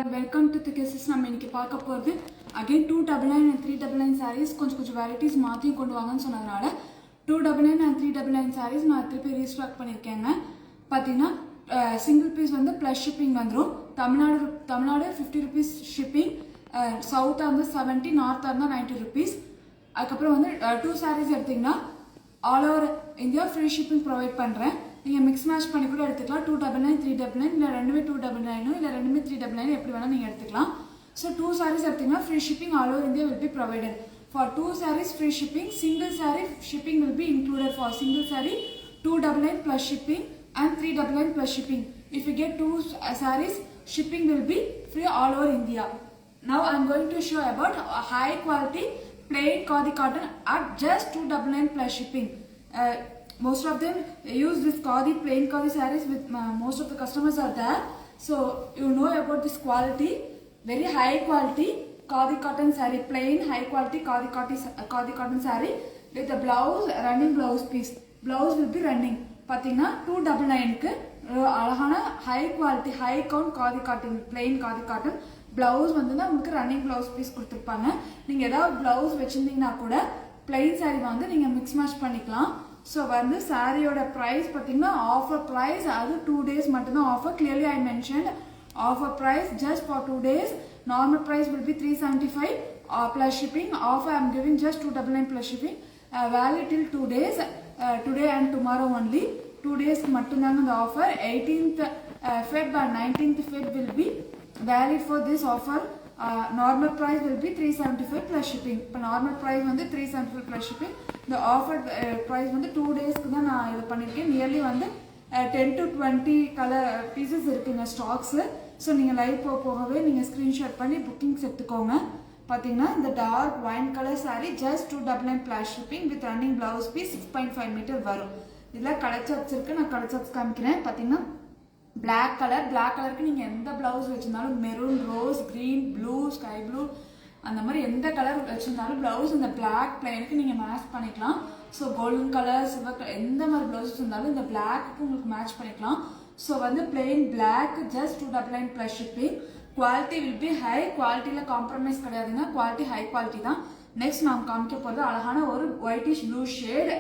Welcome to the cases. நம்ம இன்னைக்கு பார்க்க போகிறது அகைன் 299 and 399 சாரீஸ் கொஞ்சம் வெரைட்டிஸ் மாற்றி கொண்டு வாங்கன்னு சொன்னதுனால 299 and 399 சாரீஸ் நான் திருப்பி ரீஸ்டாக் பண்ணியிருக்கேங்க. பார்த்தீங்கன்னா சிங்கிள் பீஸ் வந்து ப்ளஸ் ஷிப்பிங் வந்துடும். தமிழ்நாடு 50 rupees ஷிப்பிங், சவுத்தாக வந்து 70, நார்த்தாக இருந்தால் 90 rupees. அதுக்கப்புறம் வந்து 2 சாரீஸ் எடுத்திங்கன்னா all over India free shipping provide பண்ணுறேன். நீங்கள் மிக்ஸ் மேட்ச் பண்ணி கூட எடுத்துக்கலாம். 299, 399 இல்லை ரெண்டுமே 299 இல்லை ரெண்டுமே 399 எப்படி வேணால் நீங்கள் எடுத்துக்கலாம். ஸோ 2 sarees எடுத்திங்கன்னா free shipping all over India will be provided. For 2 sarees free shipping, single saree shipping will be included. For single saree 299 plus shipping and 399 plus shipping. If you get 2 sarees, shipping will be free all over India. Now I am going to show about high quality plain khadi cotton at just 299 plus shipping. Most of them use this plain khadi sarees with most of the customers are there. So you know about this quality, very high quality khadi cotton saree, plain high quality khadi cotton saree with the blouse, running blouse piece. Blouse will be running. பார்த்தீங்கன்னா 299க்கு அழகான high quality high count khadi cotton, plain khadi cotton blouse வந்து உங்களுக்கு running blouse piece கொடுத்துருப்பாங்க. நீங்கள் ஏதாவது blouse வச்சுருந்தீங்கன்னா கூட plain sari வந்து நீங்கள் மிக்ஸ் மேட்ச் பண்ணிக்கலாம். ஸோ வந்து சாரியோட ப்ரைஸ் பார்த்தீங்கன்னா ஆஃபர் ப்ரைஸ், அது 2 days மட்டும்தான் offer. Clearly I mentioned offer price just for 2 days. Normal price will be 375 plus shipping. Offer I am giving just 299 plus shipping. Valid till 2 days. Today and tomorrow only. 2 days மட்டும்தாங்க இந்த offer. 18th Feb and 19th Feb will be valid for this offer. Normal price will be 375 plus shipping. இப்போ normal price வந்து 375 plus shipping. இந்த offer price வந்து 2 daysக்கு தான் நான் இது பண்ணியிருக்கேன். நியர்லி வந்து 10 to 20 கலர் பீசஸ் இருக்குங்க ஸ்டாக்ஸு. ஸோ நீங்கள் லைவ் போகவே நீங்கள் ஸ்க்ரீன்ஷாட் பண்ணி புக்கிங்ஸ் எடுத்துக்கோங்க. பார்த்தீங்கன்னா இந்த dark wine colour sari just 299 plus shipping with running blouse piece 6.5 meter வரும். இதில் கலர் சார்ட்ஸ் இருக்குது, நான் கலர் சார்ட்ஸ் காமிக்கிறேன். பார்த்தீங்கன்னா பிளாக் கலருக்கு நீங்கள் எந்த ப்ளவுஸ் வச்சுருந்தாலும் maroon, rose, green, blue, sky blue அந்த மாதிரி எந்த கலர் வச்சுருந்தாலும் ப்ளவுஸ் இந்த பிளாக் பிளைனுக்கு நீங்கள் மேட்ச் பண்ணிக்கலாம். So golden colour, silver colour எந்த மாதிரி ப்ளவுஸ் இருந்தாலும் இந்த பிளாக்கு உங்களுக்கு மேட்ச் பண்ணிக்கலாம். ஸோ வந்து plain black just 299 plus shipping. Quality will be high, குவாலிட்டியில் காம்ப்ரமைஸ் கிடையாதுங்க, குவாலிட்டி ஹை குவாலிட்டி தான். நெக்ஸ்ட் நாம் காமிக்க போகிறது அழகான ஒரு ஒயிட்டிஷ் ப்ளூ ஷேட்.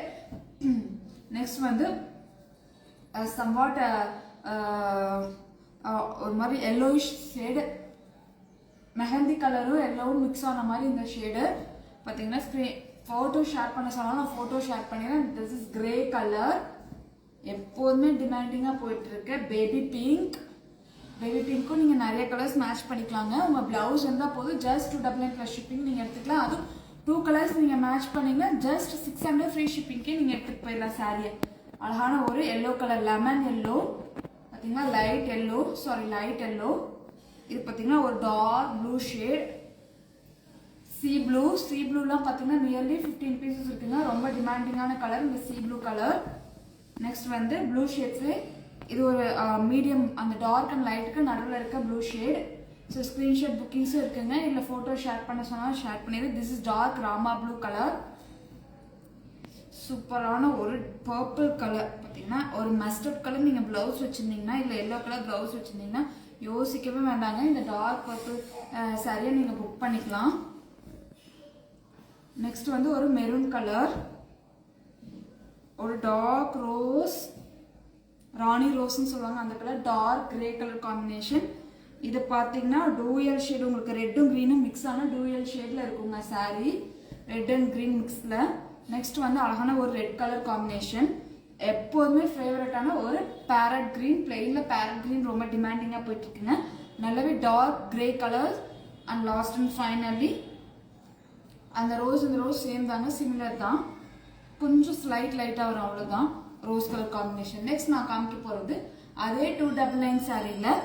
நெக்ஸ்ட் வந்து சம்வாட் ஒரு மாதிரி எல்லோயிஷ் ஷேடு, மெஹந்தி கலரும் எல்லோவும் மிக்ஸ் ஆன மாதிரி இந்த ஷேடு. பார்த்தீங்கன்னா ஃபோட்டோ ஷேர் பண்ண சொன்னாலும் நான் ஃபோட்டோ ஷேர் பண்ணிடுறேன். திஸ் இஸ் கிரே கலர், எப்போதுமே டிமாண்டிங்காக போயிட்டுருக்கு. பேபி பிங்க்கும் நீங்கள் நிறைய கலர்ஸ் மேட்ச் பண்ணிக்கலாங்க. உங்கள் ப்ளவுஸ் இருந்தால் போதும், ஜஸ்ட் 299 plus shipping நீங்கள் எடுத்துக்கலாம். அதுவும் 2 colors நீங்கள் மேட்ச் பண்ணிங்கன்னா ஜஸ்ட் 600 ஃப்ரீ ஷிப்பிங்கே நீங்கள் எடுத்துகிட்டு போயிடலாம் சாரியை. அழகான ஒரு எல்லோ கலர், லெமன் எல்லோ, பார்த்தீங்கன்னா லைட் எல்லோ. இது பார்த்தீங்கன்னா ஒரு டார்க் ப்ளூ ஷேட், சி ப்ளூலாம் பார்த்தீங்கன்னா நியர்லி 15 pieces இருக்குங்க. ரொம்ப டிமாண்டிங்கான கலர் இந்த சி ப்ளூ கலர். நெக்ஸ்ட் வந்து ப்ளூ ஷேட்ஸு, இது ஒரு மீடியம், அந்த டார்க் அண்ட் லைட்டுக்கு நடுவில் இருக்க ப்ளூ ஷேட். ஸோ ஸ்க்ரீன்ஷாட் புக்கிங்ஸும் இருக்குங்க, இல்லை ஃபோட்டோ ஷேர் பண்ண சொன்னால் ஷேர் பண்ணிடுது. This is dark Rama blue colour. சூப்பரான ஒரு பர்பிள் கலர், பார்த்தீங்கன்னா ஒரு மஸ்டர்ட் கலர் நீங்கள் ப்ளவுஸ் வச்சுருந்தீங்கன்னா இல்லை எல்லோ கலர் ப்ளவுஸ் வச்சுருந்தீங்கன்னா யோசிக்கவே வேண்டாங்க, இந்த டார்க் பர்பிள் சாரியை நீங்கள் புக் பண்ணிக்கலாம். நெக்ஸ்ட் வந்து ஒரு மெரூன் கலர், ஒரு டார்க் ரோஸ், ராணி ரோஸ்ன்னு சொல்லுவாங்க அந்த colour, dark grey colour combination. இது பார்த்தீங்கன்னா டூயல் ஷேட், உங்களுக்கு ரெட்டும் க்ரீனும் மிக்ஸ் ஆன டூயல் ஷேடில் இருக்குங்க சாரீ, ரெட் அண்ட் க்ரீன் மிக்ஸில். நெக்ஸ்ட் வந்து அழகான ஒரு ரெட் கலர் காம்பினேஷன், எப்போதுமே ஃபேவரட்டான ஒரு பேரட் க்ரீன், பிளெயினில் பேரட் க்ரீன் ரொம்ப டிமாண்டிங்காக போயிட்டுருக்குங்க. நல்லாவே dark grey colour. And last and finally அந்த ரோஸ், இந்த ரோஸ் சேம் தாங்க, சிமிலர் தான், கொஞ்சம் லைட்டாக வரும், அவ்வளோதான் ரோஸ் கலர் காம்பினேஷன். நெக்ஸ்ட் நான் காமிக்க போகிறது அதே 299 சாரியில்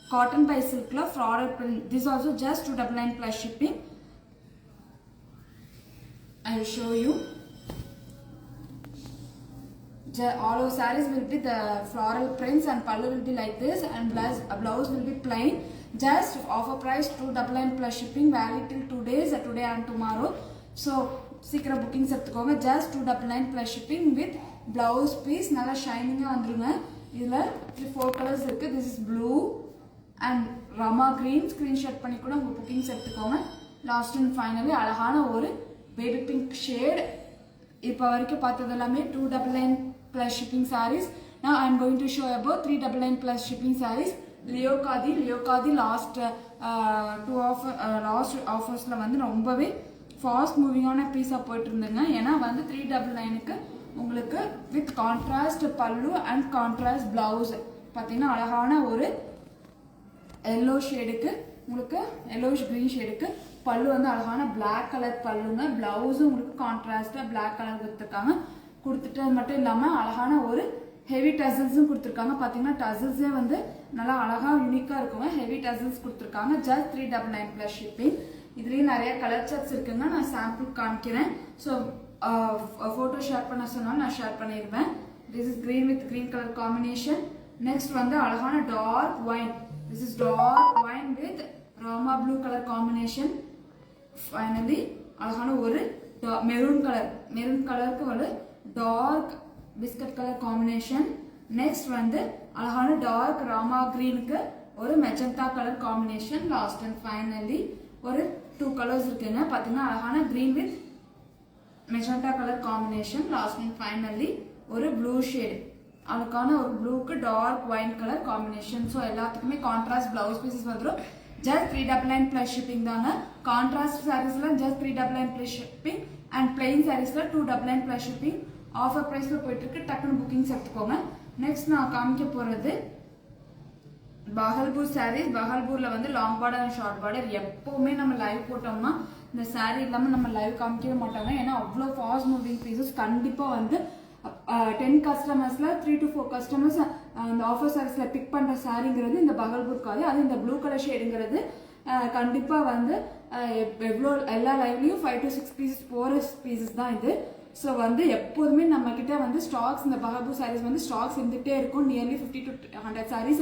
காட்டன் பை சில்கில் floral print. This also just 299 plus shipping. I will show you. All our sarees will be the floral prints and pallu will be like this, and blouse will be plain. Just offer price 299 plus shipping, valid till 2 days, today and tomorrow. So சீக்கிரம் bookings எடுத்துக்கோங்க. Just 299 plus shipping with blouse piece. நல்லா ஷைனிங்காக வந்துருங்க. இதில் 4 colors இருக்குது. This is blue and Rama green screenshot பண்ணி கூட உங்கள் புக்கிங்ஸ் எடுத்துக்கோங்க. லாஸ்ட் அண்ட் ஃபைனலி அழகான ஒரு பேபி பிங்க் ஷேட். இப்போ வரைக்கும் பார்த்தது எல்லாமே 299 plus shipping sarees. Now I am going to show about 399 plus shipping sarees. லியோ காதி லாஸ்ட் ஆஃபர்ஸில் வந்து ரொம்பவே ஃபாஸ்ட் மூவிங்கான பீஸாக போயிட்டு இருந்துங்க. ஏன்னா வந்து 399க்கு உங்களுக்கு வித் கான்ட்ராஸ்ட் பல்லு அண்ட் கான்ட்ராஸ்ட் பிளவுஸ் பார்த்தீங்கன்னா அழகான ஒரு எல்லோ ஷேடுக்கு உங்களுக்கு எல்லோஷ் க்ரீன் ஷேடுக்கு பல்லு வந்து அழகான பிளாக் கலர் பல்லுங்க. பிளவுஸும் உங்களுக்கு கான்ட்ராஸ்டாக பிளாக் கலர் கொடுத்துட்டு அது மட்டும் இல்லாமல் அழகான ஒரு ஹெவி டசல்ஸும் கொடுத்துருக்காங்க. பார்த்தீங்கன்னா டசல்ஸே வந்து நல்லா அழகாக யூனிக்காக இருக்குங்க. ஹெவி டசல்ஸ் கொடுத்துருக்காங்க. Just 399 plus shipping. இதுலேயும் நிறைய கலர் சார்ட்ஸ் இருக்குங்க. நான் சாம்பிள் காமிக்கிறேன். ஸோ ஃபோட்டோ ஷேர் பண்ண சொன்னாலும் நான் ஷேர் பண்ணிடுவேன். This is green with green colour combination. Next வந்து அழகான dark wine. This is dark wine with Rama blue colour combination. Finally அழகான ஒரு மெரூன் கலருக்கு ஒரு dark biscuit colour combination. Next வந்து அழகான டார்க் ராமா கிரீனுக்கு ஒரு magenta colour combination. Last and finally ஒரு 2 கலர்ஸ் இருக்குங்க. பார்த்தீங்கன்னா அழகான green with magenta colour combination. Last and finally ஒரு ப்ளூ ஷேடு அதுக்கான ஒரு ப்ளூக்கு dark wine colour combination. So எல்லாத்துக்குமே கான்ட்ராஸ்ட் பிளவுஸ் பீசஸ் வந்துடும். ஜஸ்ட் 399 ப்ளஸ் ஷிப்பிங் தாங்க. கான்ட்ராஸ்ட் சாரீஸ்லாம் just 399 plus shipping and plain சாரீஸ்லாம் 299 ப்ளஸ் ஷிப்பிங். ஆஃபர் ப்ரைஸில் போயிட்டுருக்கு. டக்குன்னு புக்கிங்ஸ் எடுத்துக்கோங்க. நெக்ஸ்ட் நான் காமிக்க போகிறது பஹல்பூர் சாரீஸ். பஹல்பூரில் வந்து long border and short border. எப்போவுமே நம்ம லைவ் போட்டோம்னா இந்த சாரீ இல்லாமல் நம்ம லைவ் காமிக்கவே மாட்டாங்க. ஏன்னா அவ்வளோ ஃபாஸ்ட் மூவிங் பீசஸ். கண்டிப்பாக வந்து 10 கஸ்டமர்ஸில் 3 to 4 கஸ்டமர்ஸ் அந்த ஆஃபர் சாரீஸில் பிக் பண்ணுற சாரீங்கிறது இந்த பஹல்பூர் காது. அது இந்த ப்ளூ கலர் ஷேடுங்கிறது கண்டிப்பாக வந்து எவ்வளோ எல்லா லைவ்லேயும் 5 to 6 பீசஸ் போகிற பீசஸ் தான் இது. ஸோ வந்து எப்போதுமே நம்ம கிட்ட வந்து ஸ்டாக்ஸ் இந்த பஹல்பூர் சாரீஸ் வந்து ஸ்டாக்ஸ் இருந்துகிட்டே இருக்கும். நியர்லி 50 to 100 சாரீஸ்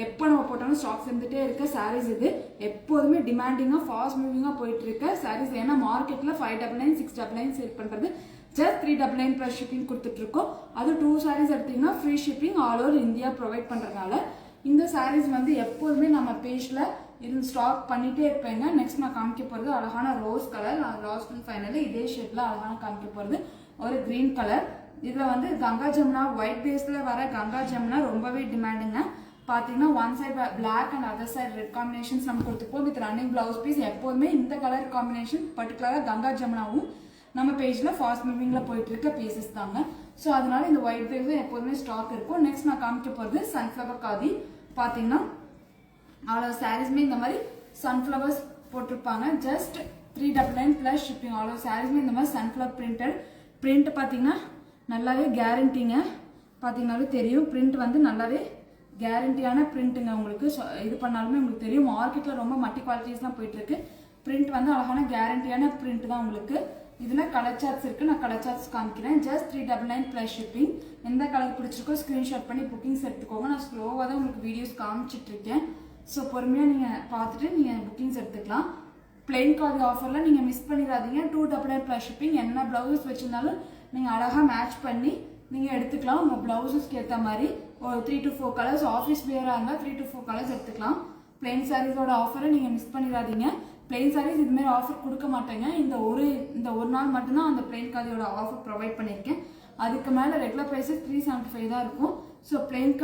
எப்போ நம்ம போட்டாலும் ஸ்டாக்ஸ் இருந்துகிட்டே இருக்க சாரீஸ் இது. எப்போதுமே டிமாண்டிங்காக ஃபாஸ்ட் மூவிங்காக போயிட்டு இருக்க சாரீஸ். ஏன்னா மார்க்கெட்டில் 599 699 சேல் பண்ணுறது ஜஸ்ட் 399 ப்ளஸ் ஷிப்பிங் கொடுத்துட்ருக்கோம். அது 2 சாரீஸ் எடுத்திங்கன்னா free shipping all over India provide பண்ணுறதுனால இந்த சாரீஸ் வந்து எப்போதுமே நம்ம பேஜில் இருந்து ஸ்டாக் பண்ணிகிட்டே இருப்பேங்க. நெக்ஸ்ட் நான் காமிக்க போகிறது அழகான rose colour. Last and finally இதே ஷேப்பில் அழகான காமிக்க போகிறது ஒரு க்ரீன் கலர். இதில் வந்து கங்கா ஜமுனா ஒயிட் பேஸில் வர கங்கா ஜமுனா ரொம்பவே டிமாண்டுங்க. பார்த்தீங்கன்னா one side black and other side red combinations நம்ம கொடுத்துப்போம் வித் ரன்னிங் பிளவுஸ் பீஸ். எப்போதுமே இந்த கலர் காம்பினேஷன் பர்டிகுலராக கங்கா ஜமுனாவும் நம்ம பேஜில் ஃபாஸ்ட் மூவிங்கில் போயிட்டு இருக்க பீசஸ் தாங்க. ஸோ அதனால இந்த ஒயிட் பேஸும் எப்போதுமே ஸ்டாக் இருக்கும். நெக்ஸ்ட் நான் காமிக்க போகிறது சன்ஃப்ளவர் காதி. பார்த்தீங்கன்னா அவ்வளோ சாரீஸ்மே இந்த மாதிரி சன்ஃப்ளவர்ஸ் போட்டிருப்பாங்க. Just 399 plus shipping. அவ்வளோ சாரீஸ்மே இந்த மாதிரி சன்ஃப்ளவர் பிரிண்ட் பார்த்தீங்கன்னா நல்லாவே கேரண்டிங்க. பார்த்தீங்கன்னாலே தெரியும் பிரிண்ட் வந்து நல்லாவே கேரண்டியான பிரிண்ட்டுங்க. உங்களுக்கு இது பண்ணாலுமே உங்களுக்கு தெரியும். மார்க்கெட்டில் ரொம்ப மல்டி குவாலிட்டிஸ்லாம் போயிட்டுருக்கு. பிரிண்ட் வந்து அழகான கேரண்டியான பிரிண்ட் தான் உங்களுக்கு. இதில் கலர் சார்ட்ஸ் இருக்குது. நான் கலர் சார்ட்ஸ் காமிக்கிறேன். Just 399 plus shipping. எந்த கலர் பிடிச்சிருக்கோ ஸ்க்ரீன்ஷாட் பண்ணி புக்கிங்ஸ் எடுத்துக்கோங்க. நான் ஸ்லோவாக தான் உங்களுக்கு வீடியோஸ் காமிச்சிட்ருக்கேன். ஸோ பொறுமையாக நீங்கள் பார்த்துட்டு நீங்கள் புக்கிங்ஸ் எடுத்துக்கலாம். பிளெயின் காதி ஆஃபரில் நீங்கள் மிஸ் பண்ணிடாதீங்க. 299 ப்ளஸ் ஷிப்பிங். என்ன ப்ளவுஸ் வச்சுருந்தாலும் நீங்கள் அழகாக மேட்ச் பண்ணி நீங்கள் எடுத்துக்கலாம். உங்கள் ப்ளவுஸஸ்க்கு ஏற்ற மாதிரி ஒரு 3 to 4 கலர்ஸ் ஆஃபீஸ் வேராக இருந்தால் 3 to 4 கலர்ஸ் எடுத்துக்கலாம். பிளெயின் சாரீஸோட ஆஃபரை நீங்கள் மிஸ் பண்ணிடாதீங்க. பிளெயின் சாரீஸ் இதுமாரி ஆஃபர் கொடுக்க மாட்டேங்க. இந்த ஒரு நாள் மட்டும்தான் அந்த பிளெயின் காதியோட ஆஃபர் ப்ரொவைட் பண்ணியிருக்கேன். அதுக்கு மேலே ரெகுலர் ப்ரைஸஸ் 375 தான் இருக்கும். ஸோ பிளெயின்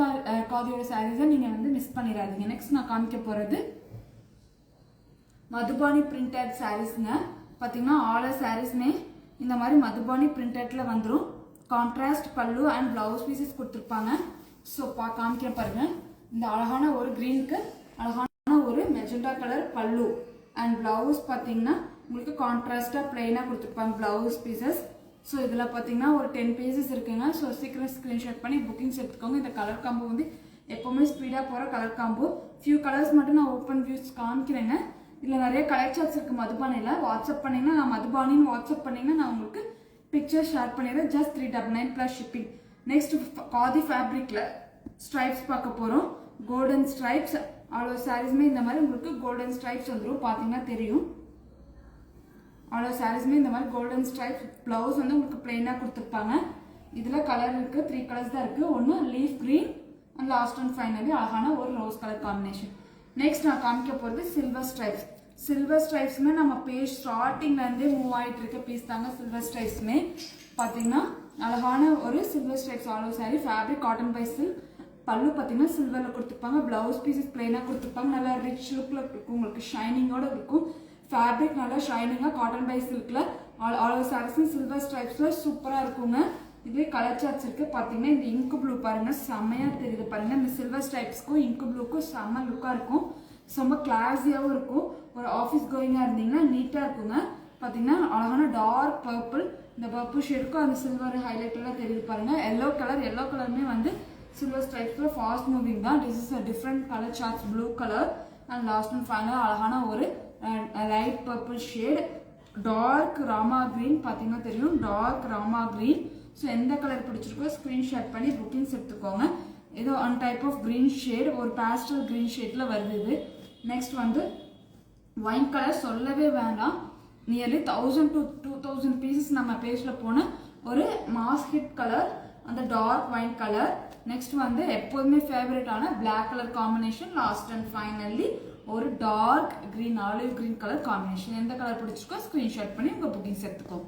காதியோட சாரீஸை நீங்கள் வந்து மிஸ் பண்ணிடாதீங்க. நெக்ஸ்ட் நான் காமிக்க போகிறது மதுபானி பிரிண்டட் சாரீஸ்ங்க. பார்த்தீங்கன்னா ஆல் சாரீஸ்மே இந்த மாதிரி மதுபானி பிரிண்டட்ல வந்துடும். கான்ட்ராஸ்ட் பல்லு அண்ட் பிளவுஸ் பீசஸ் கொடுத்துருப்பாங்க. ஸோ காமிக்க பாருங்க. இந்த அழகான ஒரு க்ரீனுக்கு அழகான ஒரு மெஜெண்டா கலர் பல்லு அண்ட் பிளவுஸ் பார்த்தீங்கன்னா உங்களுக்கு கான்ட்ராஸ்டாக பிளெயினாக கொடுத்துருப்பாங்க பிளவுஸ் பீசஸ். ஸோ இதில் பார்த்தீங்கன்னா ஒரு 10 பீசஸ் இருக்குங்க. ஸோ சீக்கிரம் ஸ்க்ரீன்ஷாட் பண்ணி புக்கிங்ஸ் எடுத்துக்கோங்க. இந்த கலர் காம்போ வந்து எப்போவுமே ஸ்பீடாக போகிற கலர் காம்போ. ஃபியூ கலர்ஸ் மட்டும் நான் ஓப்பன் வியூஸ் காமிக்கிறேங்க. இதில் நிறைய கலர் சார்ட்ஸ் இருக்குது மதுபானியில். வாட்ஸ்அப் பண்ணிங்கன்னா நான் மதுபானின்னு வாட்ஸ்அப் பண்ணிங்கன்னா நான் உங்களுக்கு பிக்சர் ஷேர் பண்ணிடுறேன். Just 399 plus shipping. Next khadi ஃபேப்ரிக்கில் ஸ்ட்ரைப்ஸ் பார்க்க போகிறோம். Golden stripes. அவ்வளோ சாரீஸ்மே இந்த மாதிரி உங்களுக்கு கோல்டன் ஸ்ட்ரைப்ஸ் வந்துடும். பார்த்தீங்கன்னா தெரியும். அவ்வளோ சாரீஸ்மே இந்த மாதிரி கோல்டன் ஸ்ட்ரைப்ஸ். ப்ளவுஸ் வந்து உங்களுக்கு பிளெயினாக கொடுத்துருப்பாங்க. இதில் கலர் இருக்குது. 3 கலர்ஸ் தான் இருக்குது. ஒன்று leaf green and last and finally அழகான ஒரு ரோஸ் கலர் காம்பினேஷன். நெக்ஸ்ட் நான் காமிக்க போகிறது சில்வர் ஸ்ட்ரைப்ஸ். சில்வர் ஸ்ட்ரைப்ஸ்மே நம்ம பேஜ் ஸ்டார்டிங்லேருந்தே மூவ் ஆகிட்டு இருக்க பீஸ் தாங்க. சில்வர் ஸ்ட்ரைப்ஸ்மே பார்த்தீங்கன்னா அழகான ஒரு silver stripes all over sari. Fabric cotton by silk. பல்லு பார்த்தீங்கன்னா சில்வரில் கொடுத்துருப்பாங்க. ப்ளவுஸ் பீசஸ் பிளெயினாக கொடுத்துருப்பாங்க. நல்லா ரிச் லுக்கில் இருக்கும், உங்களுக்கு ஷைனிங்கோட இருக்கும். ஃபேப்ரிக் நல்லா ஷைனிங்காக காட்டன் பை சில்கில் ஆல் ஓவர் சாரீஸும் சில்வர் ஸ்ட்ரைப்ஸில் சூப்பராக இருக்குங்க. இதுவே கலர் சார்ட்ஸ் இருக்கு. பார்த்தீங்கன்னா இந்த இங்கு ப்ளூ பாருங்க, செம்மையாக தெரியுது பாருங்க. இந்த சில்வர் ஸ்ட்ரைப்ஸ்க்கும் இங்கு ப்ளூக்கும் செம்ம லுக்காக இருக்கும். ரொம்ப கிளாஸியாகவும் இருக்கும். ஒரு ஆஃபீஸ் கோயிங்காக இருந்தீங்கன்னா நீட்டாக இருக்குங்க. பார்த்தீங்கன்னா அழகான டார்க் பர்பிள், இந்த பர்பிள் ஷேடுக்கும் அந்த சில்வர் ஹைலைட்டெல்லாம் தெரியுது பாருங்க. எல்லோ கலருமே வந்து சில்வர் ஸ்ட்ரைப்ஸில் ஃபாஸ்ட் மூவிங் தான். This is a different colour charts, blue colour and last and final அழகான ஒரு light purple shade. Dark Rama green பார்த்தீங்கன்னா தெரியும், டார்க் ராமா கிரீன். ஸோ எந்த கலர் பிடிச்சிருக்கோ ஸ்க்ரீன்ஷாட் பண்ணி புக்கிங்ஸ் எடுத்துக்கோங்க. ஏதோ one type of green shade, ஒரு பேஸ்டல் க்ரீன் ஷேடில் வருது இது. நெக்ஸ்ட் வந்து ஒயின் கலர் சொல்லவே வேண்டாம். நியர்லி 1000 to 2000 பீசஸ் நம்ம பேஜில் போன ஒரு மாஸ் ஹிட் கலர், அந்த டார்க் ஒயின் கலர். நெக்ஸ்ட் வந்து எப்போதுமே ஃபேவரட்டான black colour combination. Last and finally ஒரு dark green, olive green colour combination. எந்த கலர் பிடிச்சிருக்கோ ஸ்க்ரீன்ஷாட் பண்ணி உங்கள் புக்கிங்ஸ் எடுத்துக்கோ.